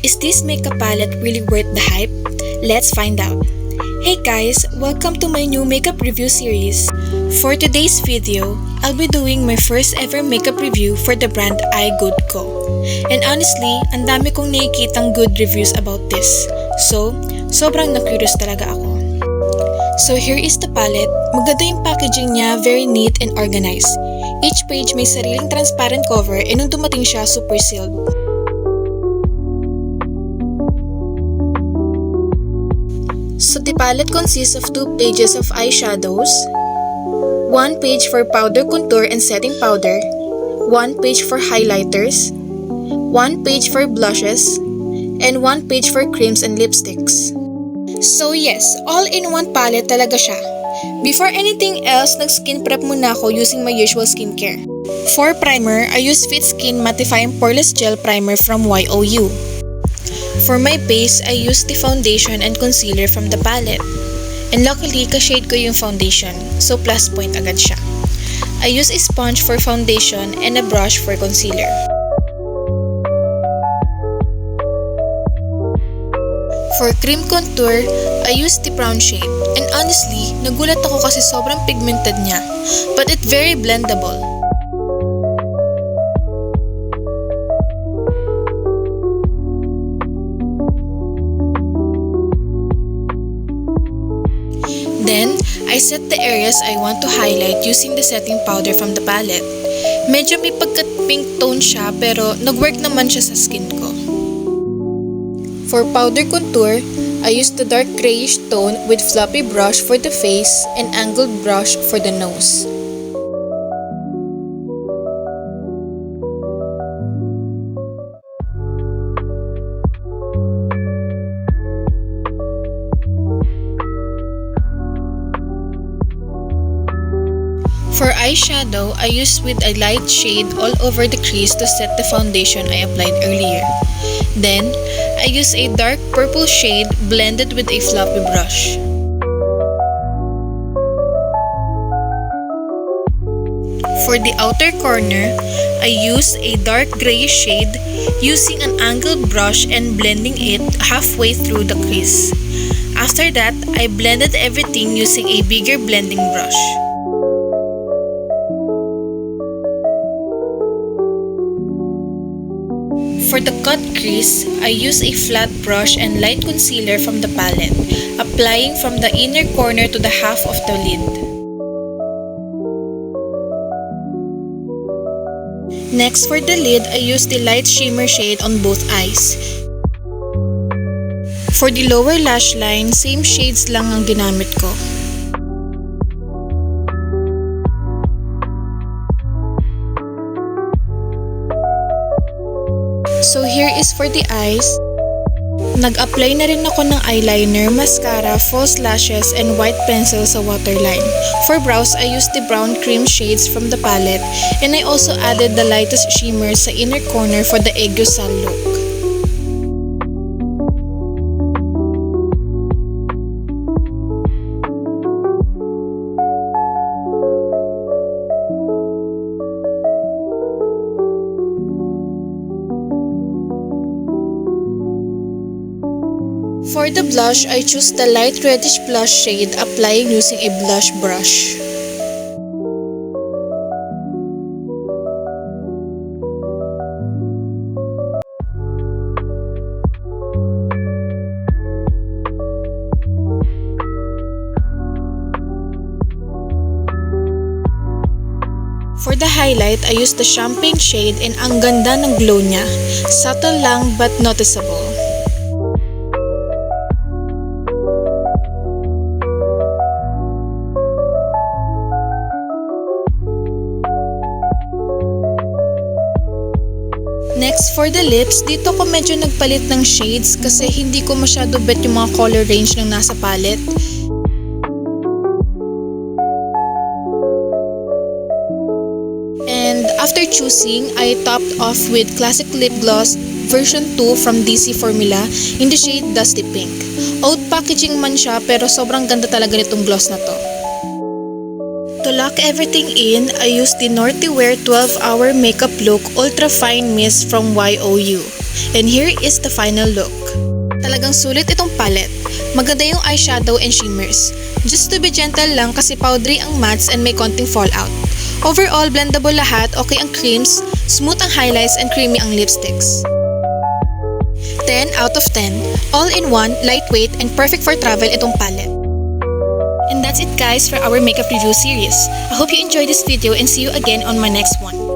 Is this makeup palette really worth the hype? Let's find out. Hey guys, welcome to my new makeup review series. For today's video, I'll be doing my first ever makeup review for the brand iGood Co. And honestly, ang dami kong nakikitang good reviews about this. So, sobrang na-curious talaga ako. So here is the palette. Maganda yung packaging niya, very neat and organized. Each page may sariling transparent cover and nung dumating siya, super sealed. So the palette consists of 2 pages of eyeshadows, 1 page for powder contour and setting powder, 1 page for highlighters, 1 page for blushes, and 1 page for creams and lipsticks. So yes, all-in-one palette talaga siya. Before anything else, nag-skin prep muna ako using my usual skincare. For primer, I use Fit Skin Mattifying Poreless Gel Primer from YOU. For my base, I use the foundation and concealer from the palette. And luckily, ka-shade ko yung foundation, so plus point agad siya. I use a sponge for foundation and a brush for concealer. For cream contour, I use the brown shade. And honestly, nagulat ako kasi sobrang pigmented niya, but it's very blendable. Then, I set the areas I want to highlight using the setting powder from the palette. Medyo may pagka-pink tone siya pero nag-work naman siya sa skin ko. For powder contour, I use the dark grayish tone with floppy brush for the face and angled brush for the nose. For eyeshadow, I use with a light shade all over the crease to set the foundation I applied earlier. Then, I use a dark purple shade blended with a floppy brush. For the outer corner, I use a dark grayish shade using an angled brush and blending it halfway through the crease. After that, I blended everything using a bigger blending brush. For the cut crease, I use a flat brush and light concealer from the palette, applying from the inner corner to the half of the lid. Next, for the lid, I use the light shimmer shade on both eyes. For the lower lash line, same shades lang ang ginamit ko. So here is for the eyes. Nag-apply na rin ako ng eyeliner, mascara, false lashes, and white pencil sa waterline. For brows, I used the brown cream shades from the palette, and I also added the lightest shimmer sa inner corner for the aegyo-sal look. For the blush, I choose the light reddish blush shade, applying using a blush brush. For the highlight, I used the champagne shade and ang ganda ng glow niya. Subtle lang but noticeable. Next, for the lips, dito ko medyo nagpalit ng shades kasi hindi ko masyado bet yung mga color range ng nasa palette. And after choosing, I topped off with Classic Lip Gloss version 2 from DC Formula in the shade Dusty Pink. Oud packaging man siya pero sobrang ganda talaga nitong gloss na to. To lock everything in, I used the Norty Wear 12-Hour Makeup Look Ultra Fine Mist from YOU. And here is the final look. Talagang sulit itong palette. Maganda yung eyeshadow and shimmers. Just to be gentle lang kasi powdery ang mattes and may konting fallout. Overall, blendable lahat, okay ang creams, smooth ang highlights and creamy ang lipsticks. 10 out of 10. All-in-one, lightweight, and perfect for travel itong palette. And that's it guys for our makeup review series. I hope you enjoyed this video and see you again on my next one.